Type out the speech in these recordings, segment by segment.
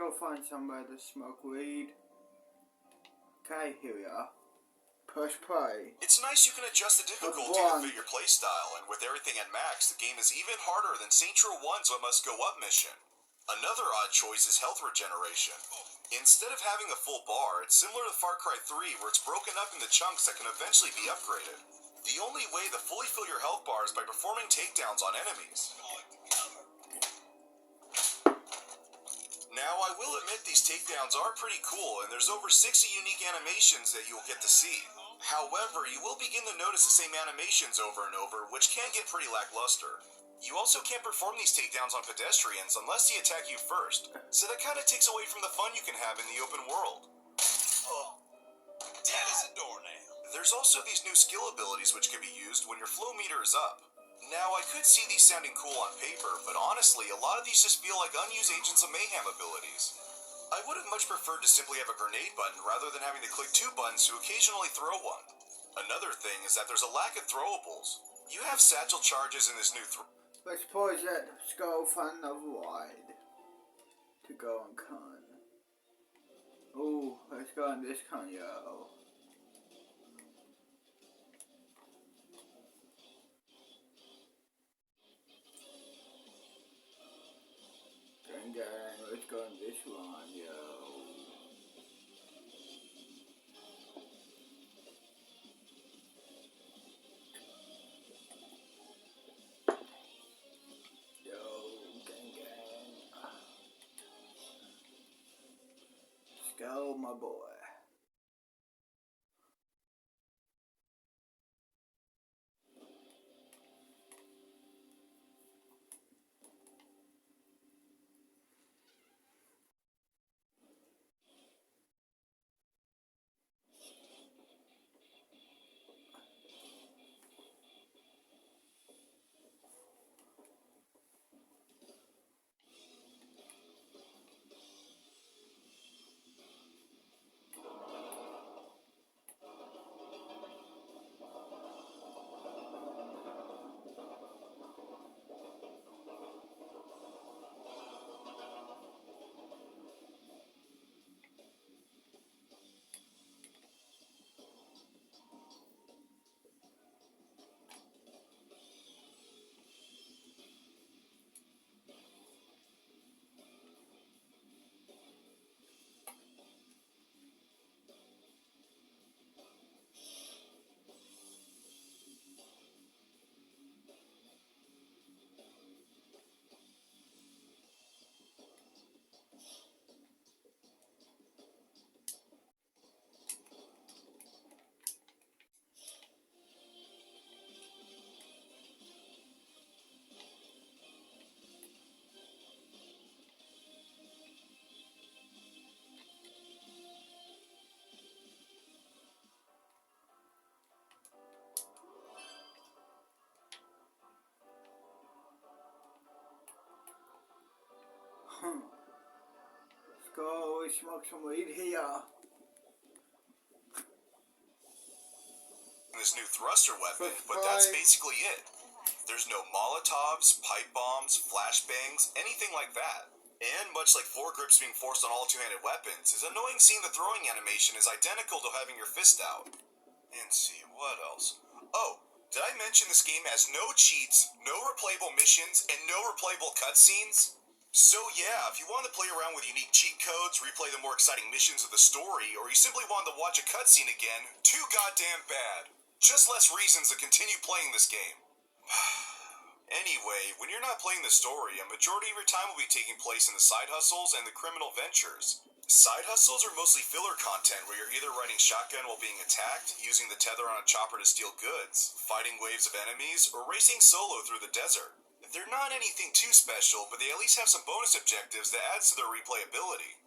go find somewhere to smoke weed. Okay, here we are. Push play. It's nice you can adjust the difficulty to fit your playstyle, and with everything at max, the game is even harder than Saints Row 1's What Must Go Up mission. Another odd choice is health regeneration. Instead of having a full bar, it's similar to Far Cry 3, where it's broken up into chunks that can eventually be upgraded. The only way to fully fill your health bar is by performing takedowns on enemies. Now, I will admit these takedowns are pretty cool, and there's over 60 unique animations that you'll get to see. However, you will begin to notice the same animations over and over, which can get pretty lackluster. You also can't perform these takedowns on pedestrians unless they attack you first, so that kind of takes away from the fun you can have in the open world. Oh, that is a doornail. There's also these new skill abilities which can be used when your flow meter is up. Now, I could see these sounding cool on paper, but honestly, a lot of these just feel like unused Agents of Mayhem abilities. I would have much preferred to simply have a grenade button rather than having to click 2 buttons to occasionally throw one. Another thing is that there's a lack of throwables. You have satchel charges in this new Let's pause it. Let's go find another ride to go on con. Oh, let's go on this con, yo. Gang, let's go on this one, yo. Go, my boy. Let's go smoke some weed here. This new thruster weapon, but that's basically it. There's no Molotovs, pipe bombs, flashbangs, anything like that. And much like foregrips being forced on all two-handed weapons, it's annoying seeing the throwing animation is identical to having your fist out. And see, what else? Oh, did I mention this game has no cheats, no replayable missions, and no replayable cutscenes? So yeah, if you want to play around with unique cheat codes, replay the more exciting missions of the story, or you simply wanted to watch a cutscene again, too goddamn bad. Just less reasons to continue playing this game. Anyway, when you're not playing the story, a majority of your time will be taking place in the side hustles and the criminal ventures. Side hustles are mostly filler content where you're either riding shotgun while being attacked, using the tether on a chopper to steal goods, fighting waves of enemies, or racing solo through the desert. They're not anything too special, but they at least have some bonus objectives that adds to their replayability.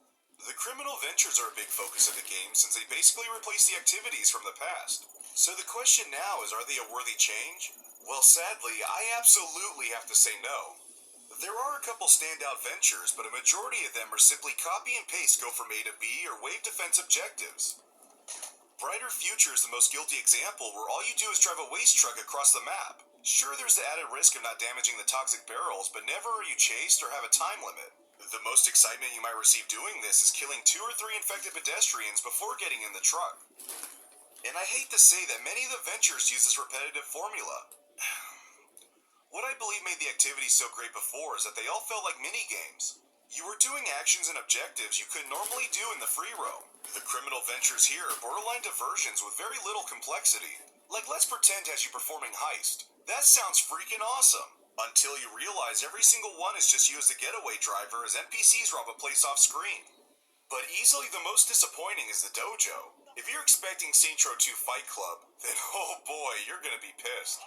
The criminal ventures are a big focus of the game since they basically replace the activities from the past. So the question now is, are they a worthy change? Well, sadly, I absolutely have to say no. There are a couple standout ventures, but a majority of them are simply copy and paste go from A to B or wave defense objectives. Brighter Future is the most guilty example where all you do is drive a waste truck across the map. Sure, there's the added risk of not damaging the toxic barrels, but never are you chased or have a time limit. The most excitement you might receive doing this is killing 2 or 3 infected pedestrians before getting in the truck. And I hate to say that many of the ventures use this repetitive formula. What I believe made the activity so great before is that they all felt like mini-games. You were doing actions and objectives you could normally do in the free roam. The criminal ventures here are borderline diversions with very little complexity. Like, let's pretend as you performing heist. That sounds freaking awesome. Until you realize every single one is just you as the getaway driver as NPCs rob a place off screen. But easily the most disappointing is the dojo. If you're expecting Saints Row 2 Fight Club, then oh boy, you're gonna be pissed.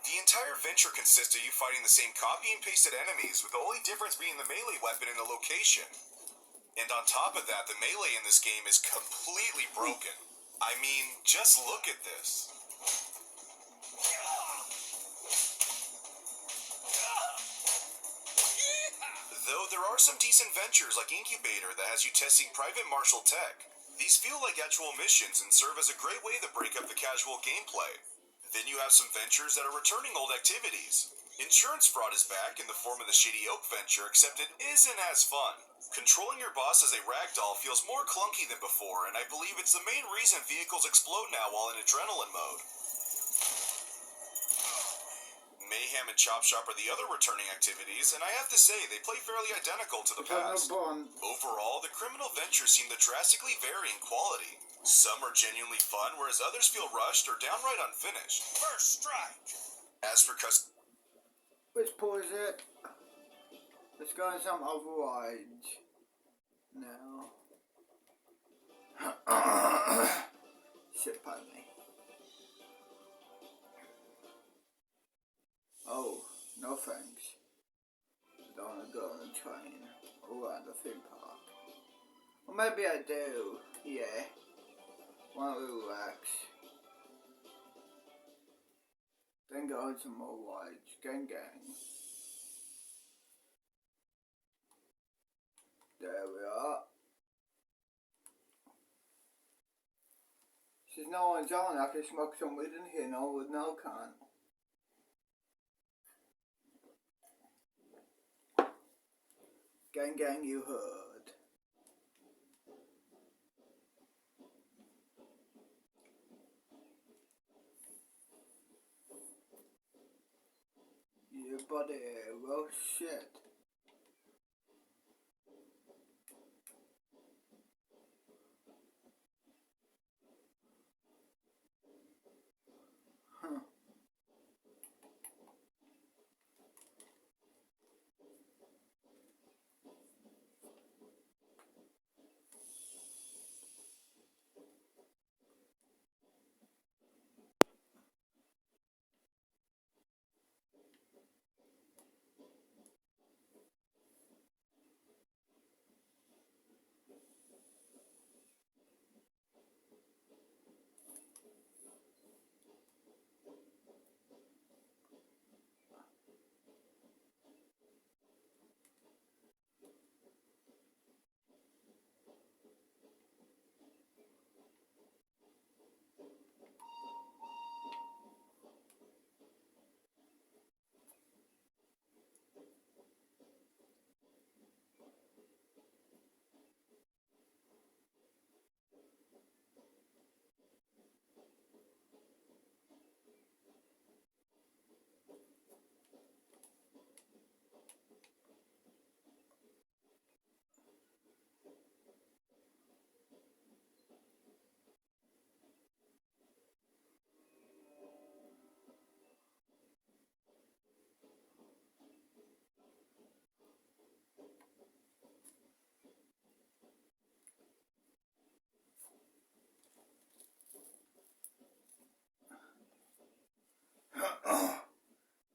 The entire venture consists of you fighting the same copy and pasted enemies, with the only difference being the melee weapon in the location. And on top of that, the melee in this game is completely broken. I mean, just look at this. Though there are some decent ventures like Incubator that has you testing private martial tech. These feel like actual missions and serve as a great way to break up the casual gameplay. Then you have some ventures that are returning old activities. Insurance fraud is back in the form of the Shady Oak venture, except it isn't as fun. Controlling your boss as a ragdoll feels more clunky than before, and I believe it's the main reason vehicles explode now while in adrenaline mode. Mayhem and Chop Shop are the other returning activities, and I have to say, they play fairly identical to the past. Overall, the criminal ventures seem to drastically vary in quality. Some are genuinely fun, whereas others feel rushed or downright unfinished. First strike! As for Let's pause it. Let's go on some overrides now. Shit, pardon me. Oh, no thanks. I don't want to go on a train or at the theme park. Or maybe I do, yeah. Want to relax. Then go on some more rides. Gang gang. There we are. Since no one's on, I can smoke some weed in here, no one no can't. Gang gang, you heard. Yeah, buddy, well shit. Huh.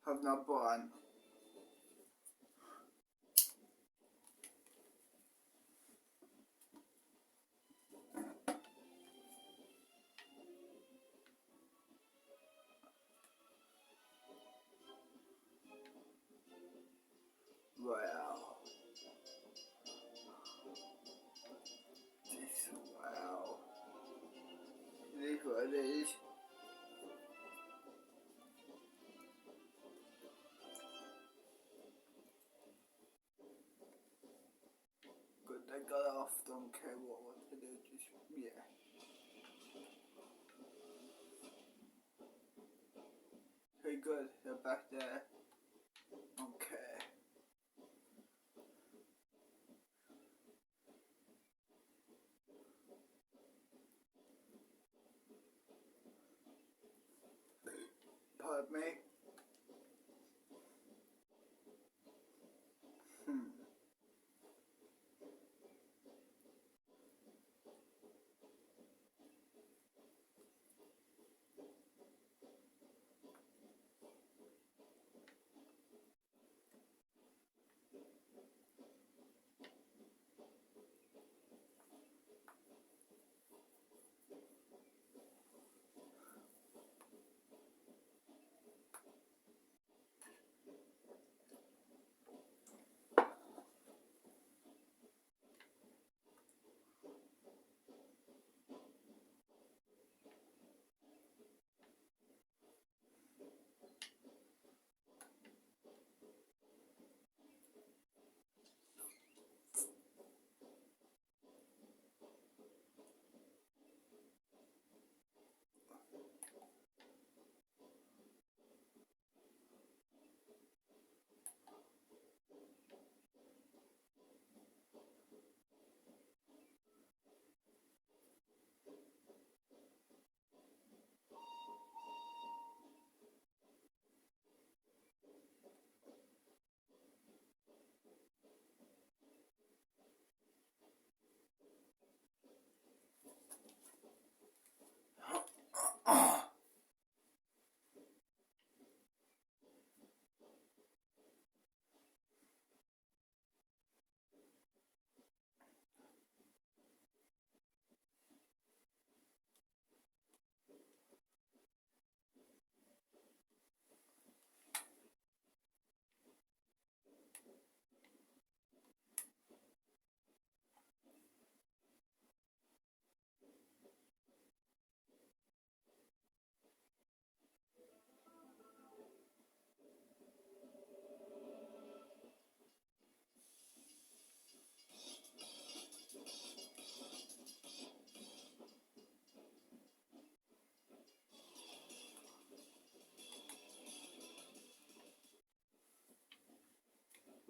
Have not born. Wow. Wow. It is what it is. Okay, what to do? Just yeah. Very good. They're back there. Okay. Pardon me.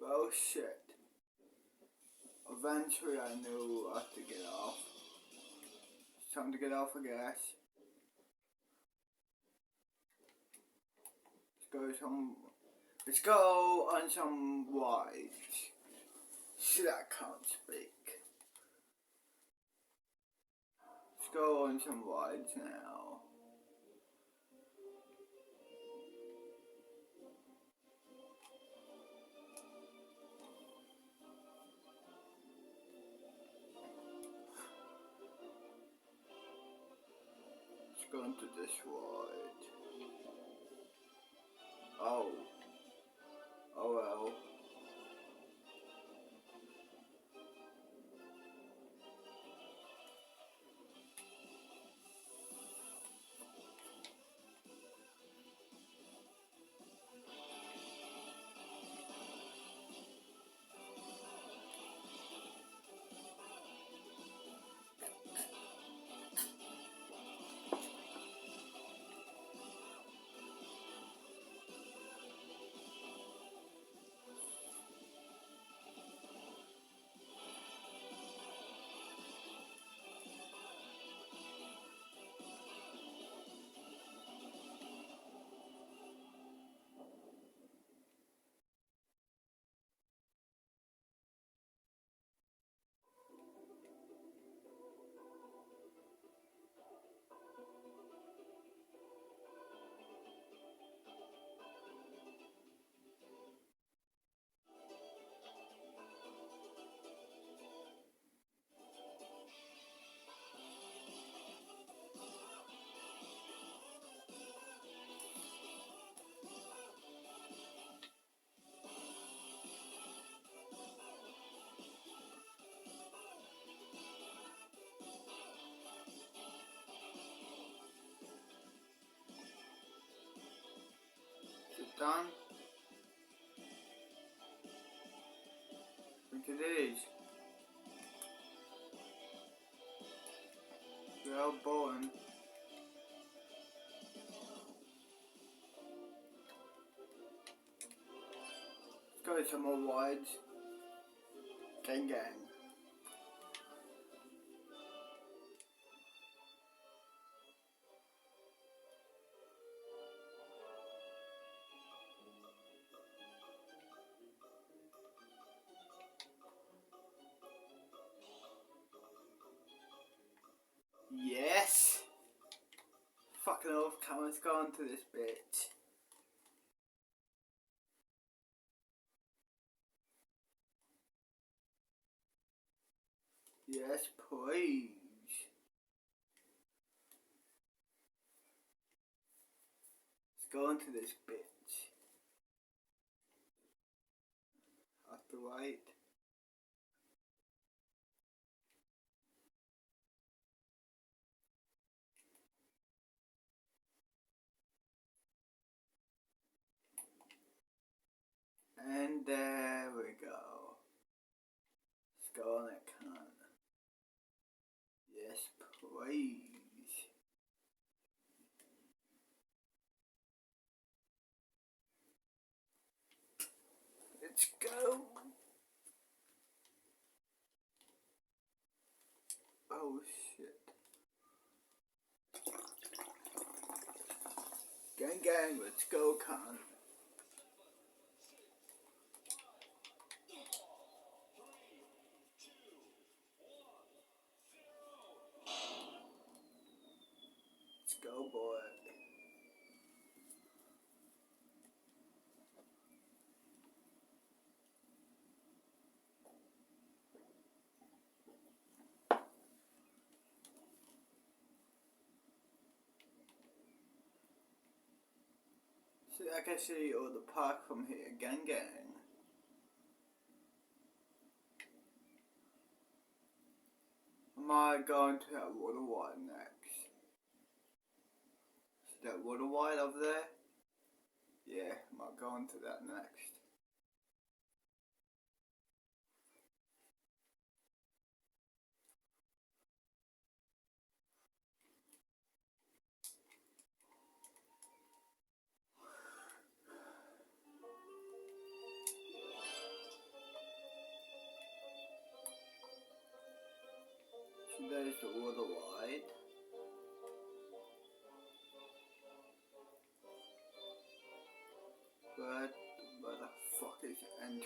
Well, shit. Eventually I knew I have to get off. It's time to get off, I guess. Let's go on some rides. Shit, I can't speak. Let's go on some rides now. Let's go into this ride. Oh. Oh well. Done. I think it is. Well, boring. Let's go with some more wides. Gang gang. Yes! Fucking off, camera's gone to this bitch. Yes, please. Let's go into this bitch. Have to wait. And there we go. Let's go on it, can. Yes, please. Let's go. Oh shit. Gang gang, let's go, can. Let's go, boy. So I can see all the park from here, gang gang. Am I going to that water wide next? Is that water wide over there? Yeah, I might go into that next. So there's the water wide. Where the fuck is the entrance?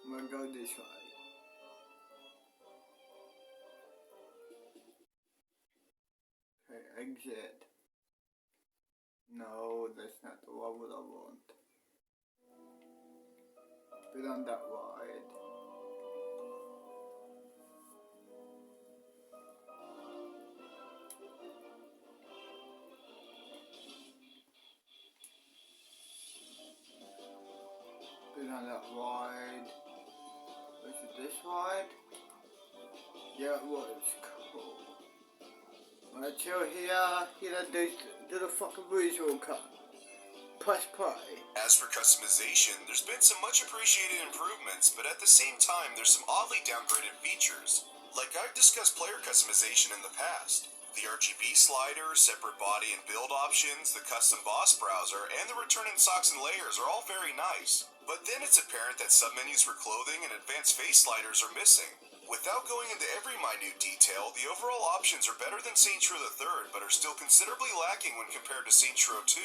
I'm gonna go this way. Okay, exit. No, that's not the one I want. Been on that ride. Been on that ride. Was it this ride? Yeah, it was. Cool. Wanna chill here? Do the fucking visual cut. Press play. As for customization, there's been some much appreciated improvements, but at the same time, there's some oddly downgraded features. Like I've discussed player customization in the past. The RGB slider, separate body and build options, the custom boss browser, and the returning socks and layers are all very nice. But then it's apparent that submenus for clothing and advanced face sliders are missing. Without going into every minute detail, the overall options are better than Saints Row III, but are still considerably lacking when compared to Saints Row 2.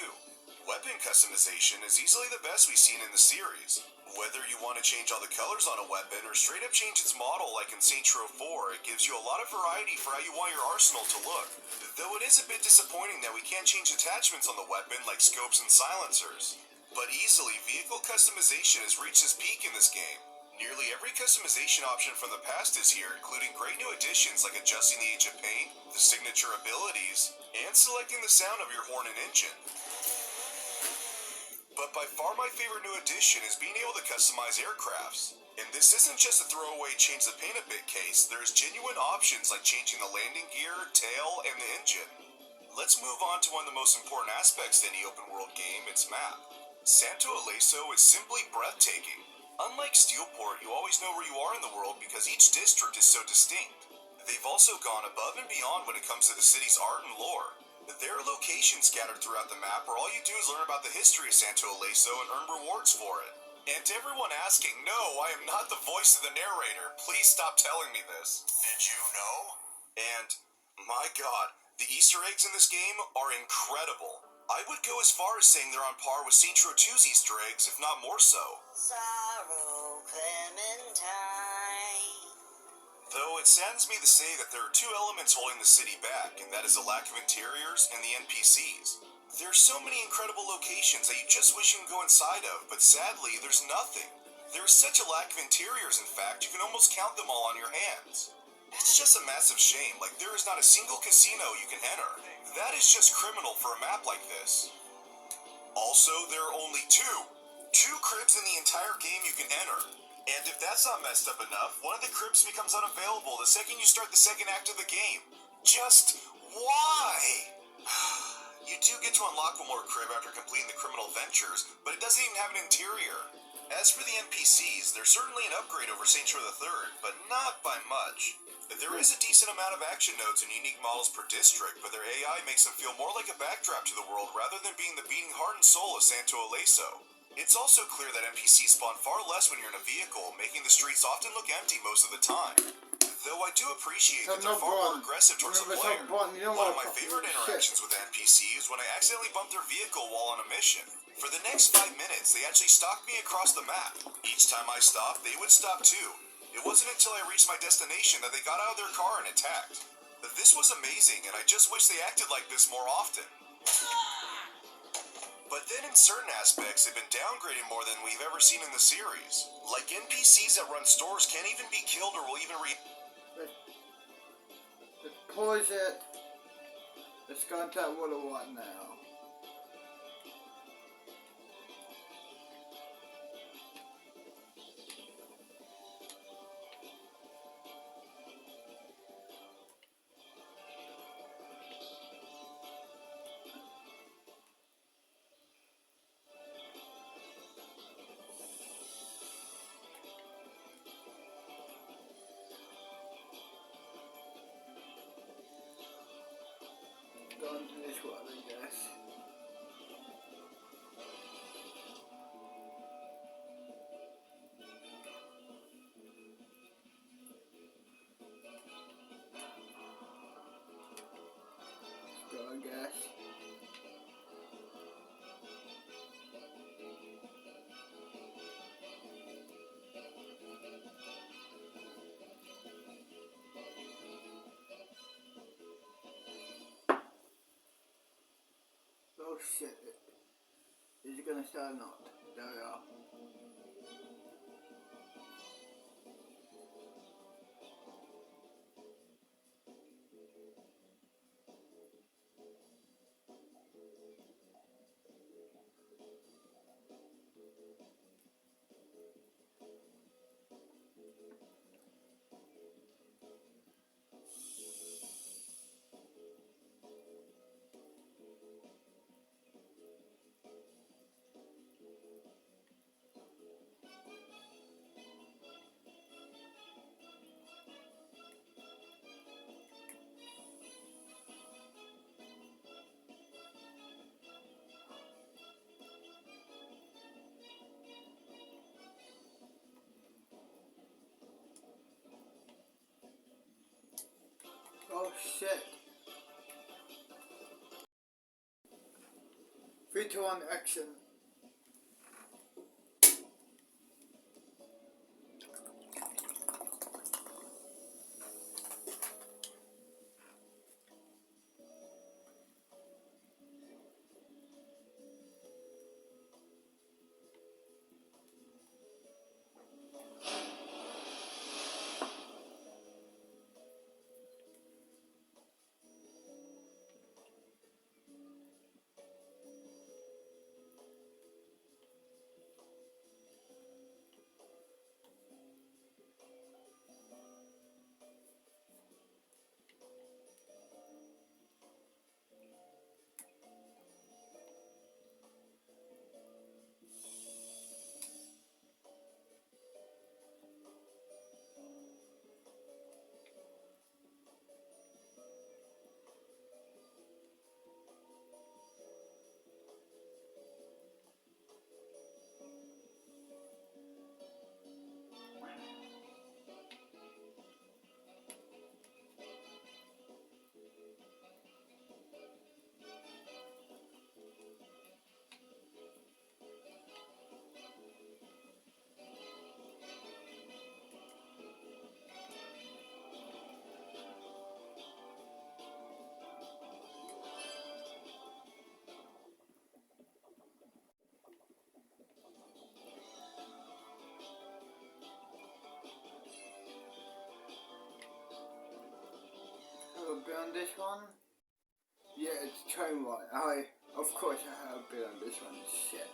Weapon customization is easily the best we've seen in the series. Whether you want to change all the colors on a weapon or straight up change its model like in Saints Row 4, it gives you a lot of variety for how you want your arsenal to look. Though it is a bit disappointing that we can't change attachments on the weapon like scopes and silencers. But easily, vehicle customization has reached its peak in this game. Nearly every customization option from the past is here, including great new additions like adjusting the age of paint, the signature abilities, and selecting the sound of your horn and engine. But by far my favorite new addition is being able to customize aircrafts. And this isn't just a throwaway change the paint a bit case, there's genuine options like changing the landing gear, tail, and the engine. Let's move on to one of the most important aspects to any open world game, its map. Santo Ileso is simply breathtaking. Unlike Steelport, you always know where you are in the world because each district is so distinct. They've also gone above and beyond when it comes to the city's art and lore. There are locations scattered throughout the map where all you do is learn about the history of Santo Ileso and earn rewards for it. And to everyone asking, no, I am not the voice of the narrator. Please stop telling me this. Did you know? And, my god, the Easter eggs in this game are incredible. I would go as far as saying they're on par with Saints Row 2's Easter eggs, if not more so. Sorrow Clementine. Though it saddens me to say that there are two elements holding the city back, and that is the lack of interiors and the NPCs. There's so many incredible locations that you just wish you could go inside of, but sadly, there's nothing. There's such a lack of interiors, in fact, you can almost count them all on your hands. It's just a massive shame, like there is not a single casino you can enter. That is just criminal for a map like this. Also, there are only two cribs in the entire game you can enter. And if that's not messed up enough, one of the cribs becomes unavailable the second you start the second act of the game. Just why? You do get to unlock one more crib after completing the criminal ventures, but it doesn't even have an interior. As for the NPCs, they're certainly an upgrade over Saints Row III, but not by much. There is a decent amount of action nodes and unique models per district, but their AI makes them feel more like a backdrop to the world rather than being the beating heart and soul of Santo Ileso. It's also clear that NPCs spawn far less when you're in a vehicle, making the streets often look empty most of the time. Though I do appreciate that they're far more aggressive towards the player. One of my favorite interactions with NPCs is when I accidentally bump their vehicle while on a mission. For the next 5 minutes, they actually stalked me across the map. Each time I stopped, they would stop too. It wasn't until I reached my destination that they got out of their car and attacked. This was amazing, and I just wish they acted like this more often. But then in certain aspects, they've been downgraded more than we've ever seen in the series. Like NPCs that run stores can't even be killed or will even Let's pause it. Let's go into that World of War now. Go into this one, I guess. Go, I guess. Oh shit. Is it gonna start or not? There we are. Oh shit. 3, 2, 1, action. on this one? Yeah, it's train one. Of course I have been on this one. Shit.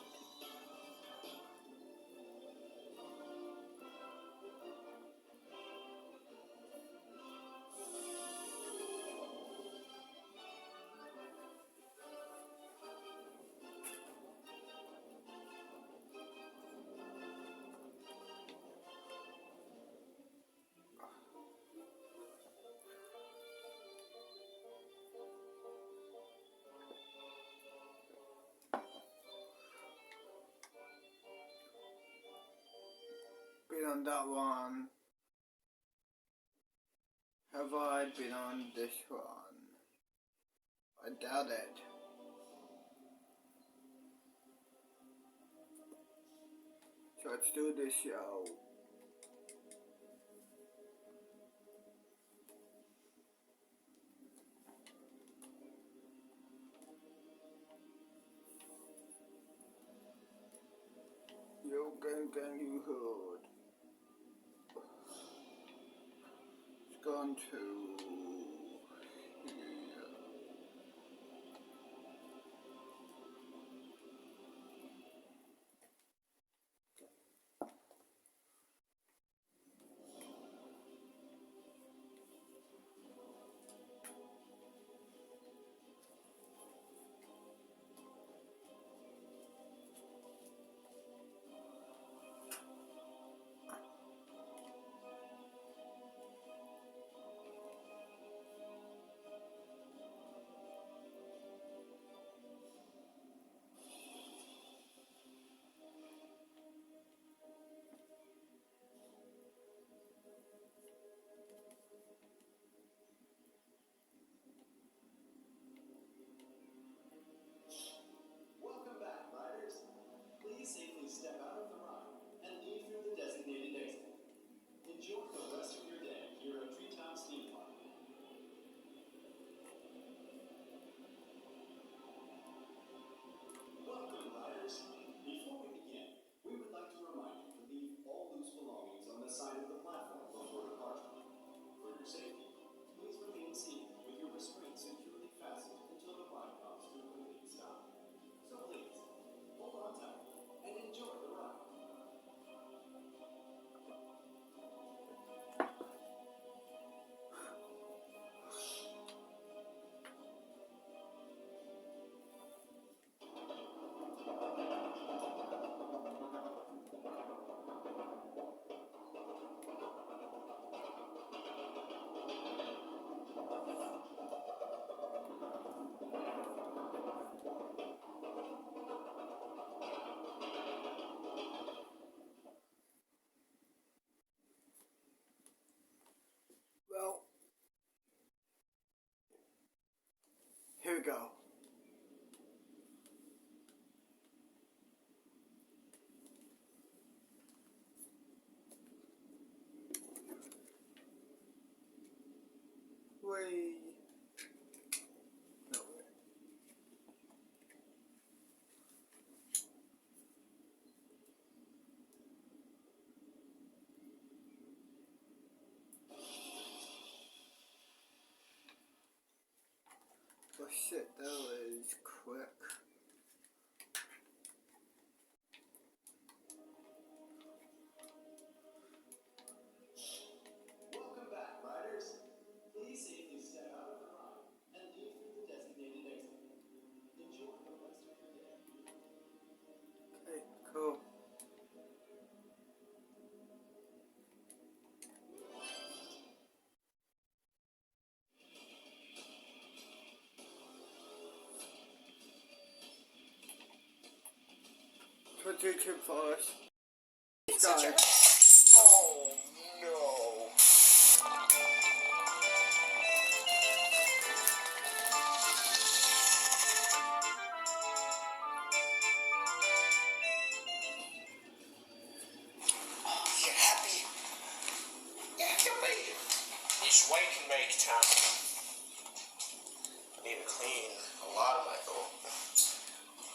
Been on that one. Have I been on this one? I doubt it. So let's do this show. Yo, gang, you heard. It's gone to here. Welcome back, riders. Please safely step out of the ride and leave through the designated exit. Enjoy the rest of your day here at Treetops Theme Park. Welcome, riders. Before we begin, we would like to remind you to leave all loose belongings on the side of the platform before departure. For your safety, please remain seated with your restraints securely fastened until the ride comes to a complete stop. So please, hold on tight and enjoy the ride. Well, here we go. Wait. No. Oh shit, that was quick. Welcome back, riders. Please safely step out of the ride and leave through the designated exit. Enjoy the rest of your day. Okay, cool. Put YouTube for us. Guys. Oh no. You happy? Yeah, Each way can make time. I need to clean a lot of my throat.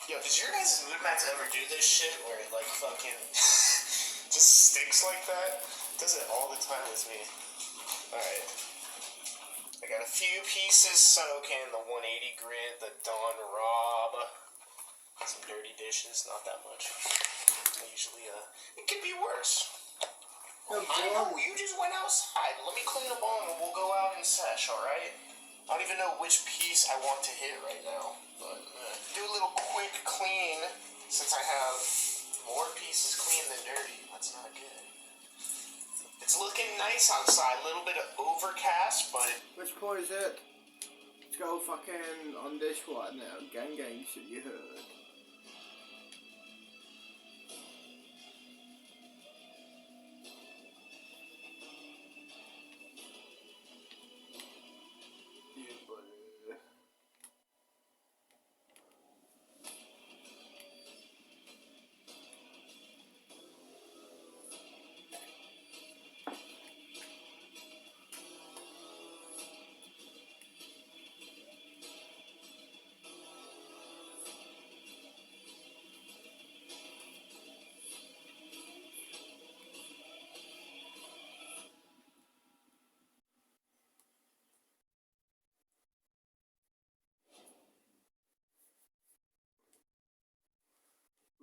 Yo, does your guys' mood mats ever do this shit where it like fucking just sticks like that? It does it all the time with me. Alright. I got a few pieces soaking, the 180 grit, the Don Rob, some dirty dishes, not that much. Usually, it could be worse. I know, you just went outside. Let me clean up on and we'll go out and sesh, alright? I don't even know which piece I want to hit right now, but do a little quick clean since I have more pieces clean than dirty. That's not good. It's looking nice outside, a little bit of overcast, but Which part is it? Let's go fucking on this one now. Gang gang shit you heard. Yeah, buddy.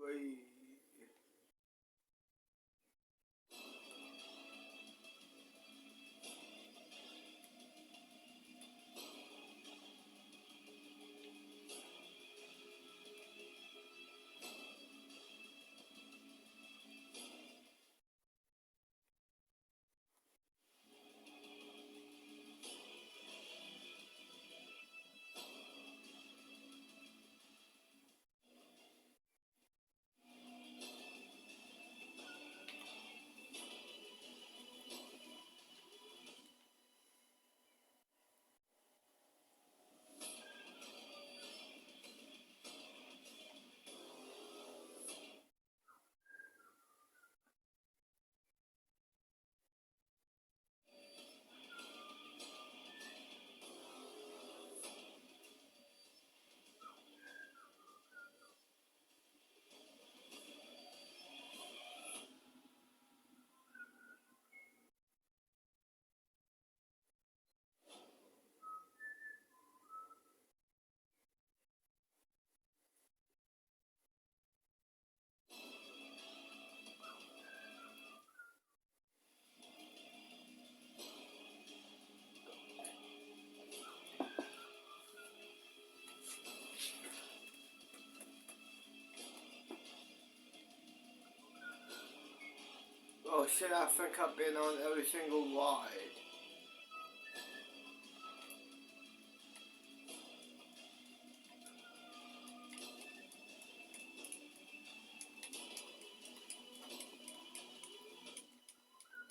Wait. Oh shit, I think I've been on every single ride.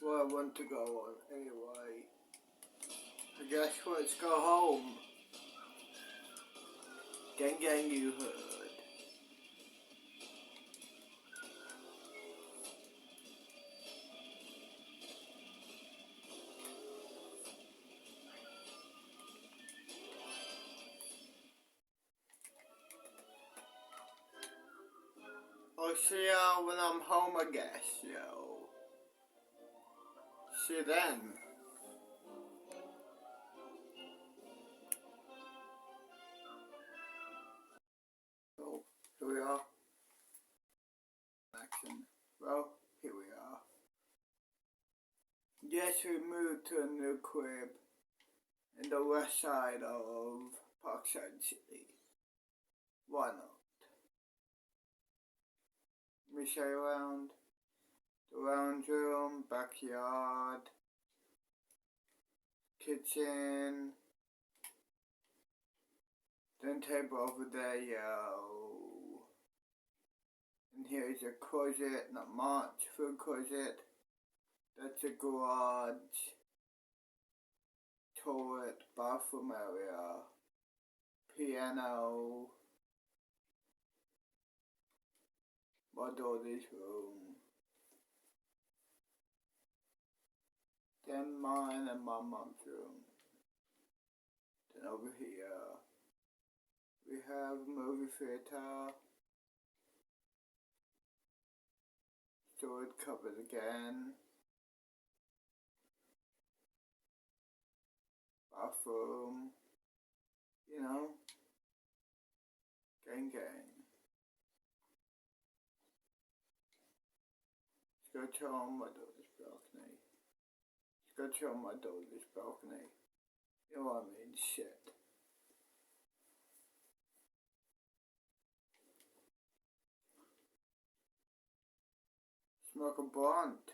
Well, I want to go on anyway. I guess let's go home. Gang gang you heard. I'll see ya when I'm home, I guess, yo. See you then. So, here we are. Action. Well, here we are. Yes, we moved to a new crib in the west side of Parkside City. Why not? Let me show you around. The lounge room, backyard, kitchen, then table over there, yo. And here's a closet, not much, food closet. That's a garage, toilet, bathroom area, piano, my daughter's room. Then mine and my mom's room. Then over here, we have movie theater, storage cupboard again, bathroom. You know, gang. Let's go chill on my daughter's balcony. Let's go chill on my daughter's balcony. You know what I mean? Shit. Smoke a blunt.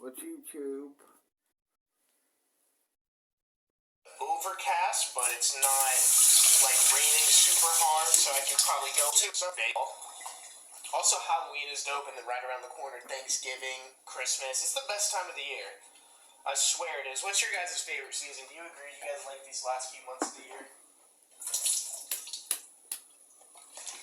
What's YouTube? Overcast, but it's not like raining super hard, so I can probably go to someday. Also, Halloween is dope, and then right around the corner, Thanksgiving, Christmas. It's the best time of the year. I swear it is. What's your guys' favorite season? Do you agree you guys like these last few months of the year?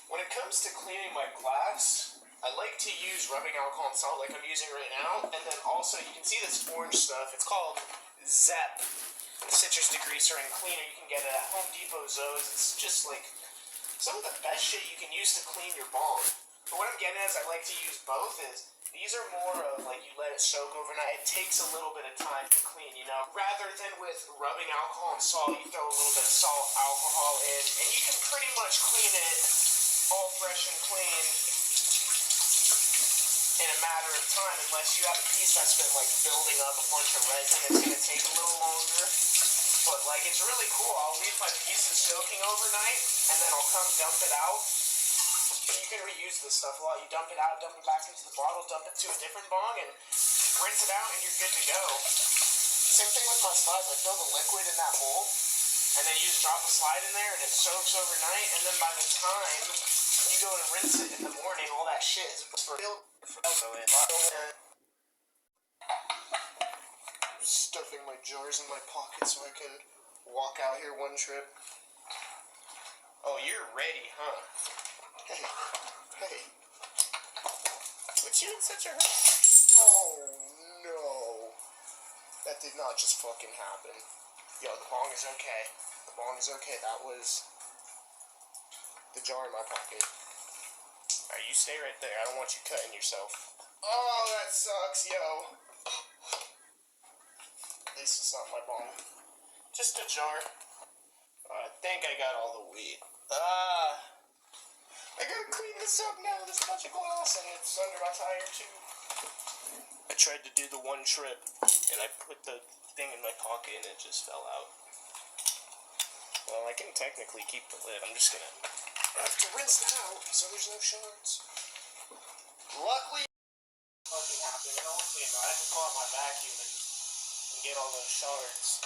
When it comes to cleaning my glass, I like to use rubbing alcohol and salt like I'm using right now. And then also, you can see this orange stuff. It's called Zep citrus degreaser and cleaner. You can get it at Home Depot, Zoes. It's just like some of the best shit you can use to clean your bong. But what I'm getting at is I like to use both is these are more of like you let it soak overnight. It takes a little bit of time to clean, you know. Rather than with rubbing alcohol and salt, you throw a little bit of salt, alcohol in, and you can pretty much clean it all fresh and clean in a matter of time. Unless you have a piece that's been like building up a bunch of resin, it's gonna take a little longer. But like it's really cool. I'll leave my pieces soaking overnight, and then I'll come dump it out. You can reuse this stuff a lot. You dump it out, dump it back into the bottle, dump it to a different bong, and rinse it out, and you're good to go. Same thing with my slides. I throw the liquid in that bowl, and then you just drop a slide in there, and it soaks overnight, and then by the time you go to rinse it in the morning, all that shit is stuffing my jars in my pocket so I can walk out here one trip. Oh, you're ready, huh? Hey. What's you in such a hurry? Oh, no. That did not just fucking happen. Yo, the bong is okay. The bong is okay. That was the jar in my pocket. Alright, you stay right there. I don't want you cutting yourself. Oh, that sucks, yo. At least it's not my bong. Just a jar. I think I got all the weed. I gotta clean this up now. There's a bunch of glass and it's under my tire too. I tried to do the one trip and I put the thing in my pocket and it just fell out. Well, I can technically keep the lid. I'm just gonna have to rinse it out so there's no shards. Luckily, fucking happened. It all clean. I had to pull out my vacuum and get all those shards.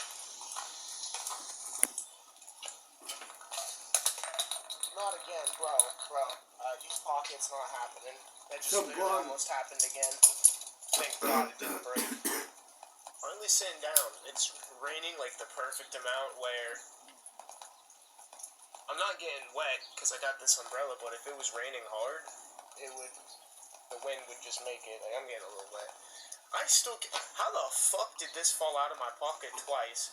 Not again, bro. These pockets not happening. That just literally almost happened again. Thank God it didn't break. Finally sitting down. It's raining like the perfect amount where I'm not getting wet because I got this umbrella, but if it was raining hard, the wind would just make it. Like, I'm getting a little wet. How the fuck did this fall out of my pocket twice?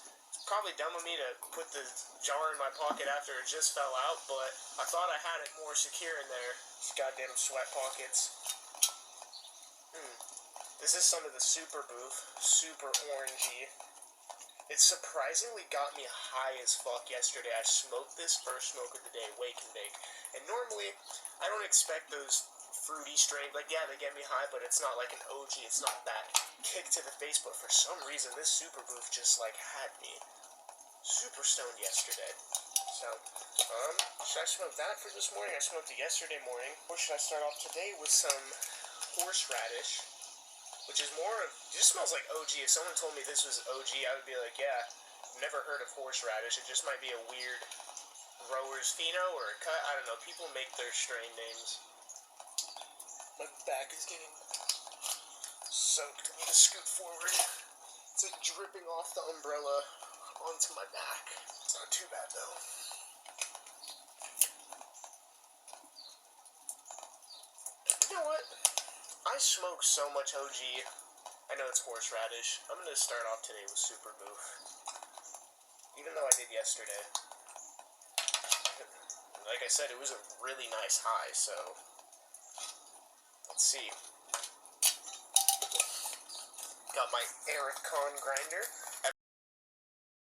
Probably dumb of me to put the jar in my pocket after it just fell out, but I thought I had it more secure in there. These goddamn sweat pockets. This is some of the super boof, super orangey. It surprisingly got me high as fuck yesterday. I smoked this first smoke of the day, wake and bake. And normally, I don't expect those fruity strain, like yeah, they get me high, but it's not like an OG, it's not that kick to the face, but for some reason this super booth just like had me super stoned yesterday. So, should I smoke that for this morning? I smoked it yesterday morning. Or should I start off today with some horseradish, which is more of, it just smells like OG. If someone told me this was OG, I would be like, yeah, never heard of horseradish. It just might be a weird grower's pheno or a cut. I don't know. People make their strain names. My back is getting soaked. I'm gonna scoot forward. It's like dripping off the umbrella onto my back. It's not too bad though. You know what? I smoke so much OG. I know it's horseradish. I'm gonna start off today with super boof. Even though I did yesterday. Like I said, it was a really nice high, so Let's see. Got my Ericon grinder.